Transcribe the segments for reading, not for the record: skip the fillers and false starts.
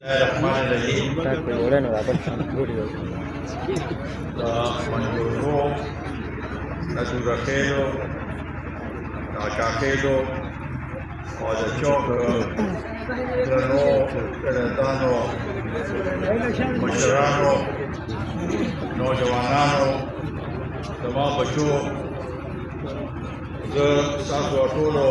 Bismillahirrahmanirrahim. Manjuro, Naturajelo, Nakajelo, Odachok, Grano, Peretano, Masharano, Nojawanano, Tama Bacho, The Saswatolo,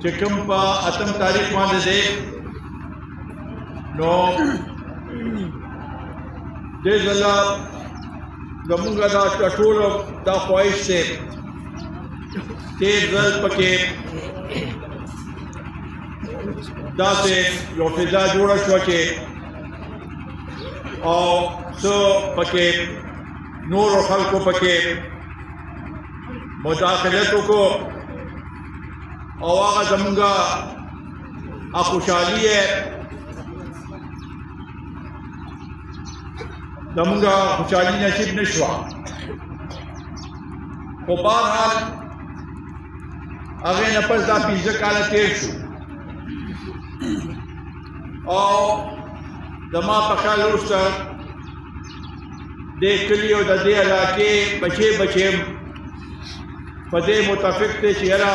چې کوم په 8 تاریخ باندې دی نو دې ځله زمونږ دا ټول دا خواهش دی تیر ځل پکې داسې یو فضا جوړه شوه چې او څه پکې نورو خلکو پکې مداخلت وکړو او هغه زمونږ خوشحالي یې زمونږ خوشحالي نصیب نه شوه خو بهرحال هغې نه پس دا 15 کاله تېر شو او زما په خیال وروسته دې کلي او د دې علاقې بچې په دې متفق دی چې یاره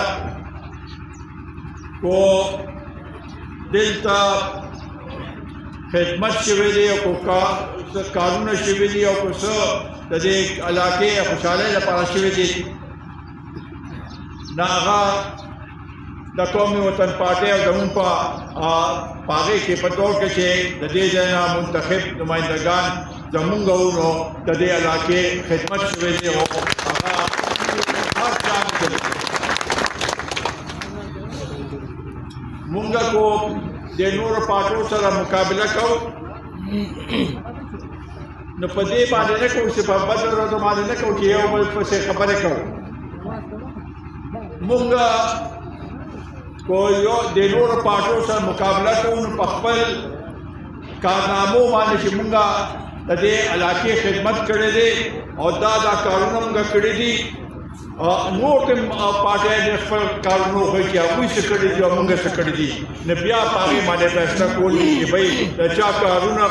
کو دلته خدمت شوی دی او کو کارونه شوي دي او کو څه د دې علاقې خوشحالۍ لپاره شوي دي نه هغه د قومي وطن پارټۍ او زمونږ په هغې کې په طور کې چې د دې ځای نه منتخب نمایندګان زمونږ وو نو د دې علاقې خدمت شوی دی او هغه هر چا مونږ کو د نورو پارټیو سره مقابله کوو نو په دې باندې نه کوو چې په بدو ورځو باندې نه کوو چې یو بل پسې خبرې کوو مونږ کو یو د نورو پارټیو سره مقابله کوو نو په خپل کارنامو باندې چې مونږ د دې علاقې خدمت کړی دی او دا کارونه مونږ کړي دي نور کوم پارټۍ د خپل کارونو وښیي چې هغوی څه کړي دي او مونږ څه کړي دي نو بیا په هغې باندې فیصله کول دي چې بھئ د چا کارونه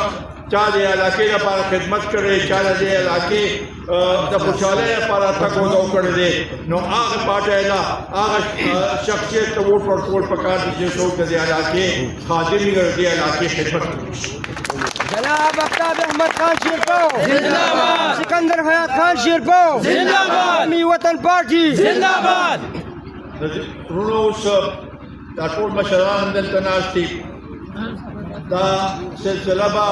چا د علاقې لپاره خدمت کړی چا د دې علاقې د خوشحالۍ لپاره تګ و دو کړی دی نو هغه پارټۍ له هغه شخصیت ته ووټ ورکول پکار دي چې څوک د دې علاقې خادم وي او د دې علاقې خدمت وکړي جناب آفتاب احمد خان شیرپو زنده‌باد سکندر حیات خان شیرپو زنده‌باد قومي وطن پارټي زنده‌باد ورونو اوس دا ټول مشران هم دلته ناست دي دا سلسله به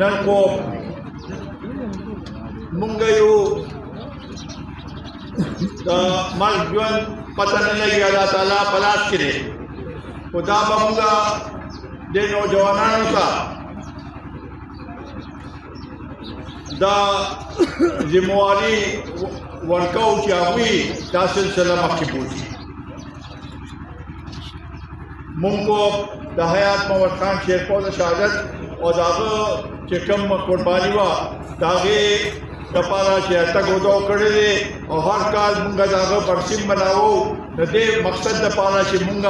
نن خو مونږ یو د مرګ ژوند پته نه لګي الله تعالی په لاس کې دی خو دا به مونږ د نوجوانانو ته دا ذمہواري ورکوو چې هغوی دا سلسله مخکې بوځي مونږ کو د حیات محمد خان شیرپو د شهادت او د هغه چې کوم قرباني وه د هغې دپاره چې تګ و دو کړی دی او هر کال مونږ د هغه برسیم مناوو د دې مقصد دپاره چې مونږ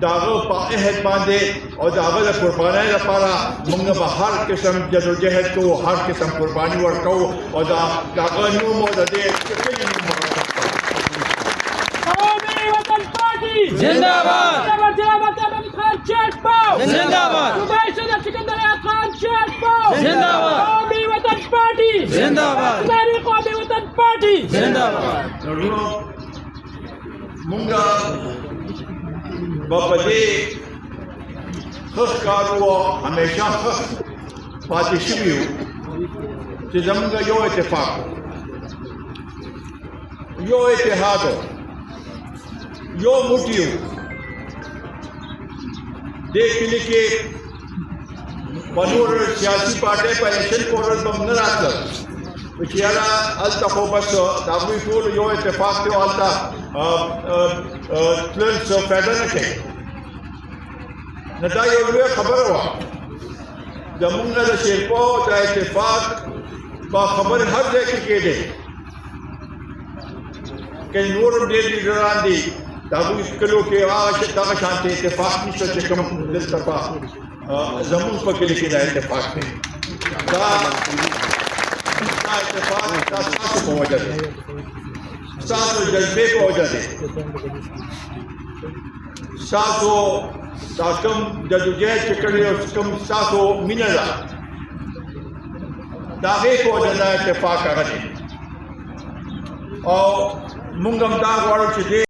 د هغه په عهد باندې او د هغه د قربانۍ لپاره مونږ به هر قسم جدوجهد کوو هر قسم قرباني ورکوو او د هغه نوم او د دې کلي نوم قومي وطن پارټي زنده‌باد جناب آفتاب خان شیرپو زنده‌باد صوبائی صدر سکندر حیات خان شیرپو زنده‌باد قومي وطن پارټي زنده‌باد اداري قومي وطن پارټي زنده‌باد ورونو مونږ به په دې ښه ښکار وو همیشه ښه پاتې شوي یو چې زمونږ یو اتفاق یو اتحاد یو موټی و دې کلي کې په نور سیاسي پارټۍ په الیکشن په ورځ به نه راتلل چې یاره هلته خو بس د هغوی ټول یو اتفاق دی او هلته تلل څه فایده نه کوي نو دا یو لویه خبره وه زمونږ د شیرپو د اتفاق په خبرې هر ځای کې کېدی که نور هم ډېر لیډران دي د هغوی کلیو کې دغه شانتې اتفاق نشته چې کوم دلته په زمونږ په کلي کې دا اتفاق دی دا اتفاق دا ستاسو په وجه دی ستاسو جذبې په وجه دی ستاسو دا کوم جدوجهد چې کړی او کوم ستاسو مینه ده د هغې په وجه دا اتفاق هغه دی او مونږ هم دا غواړو چې دې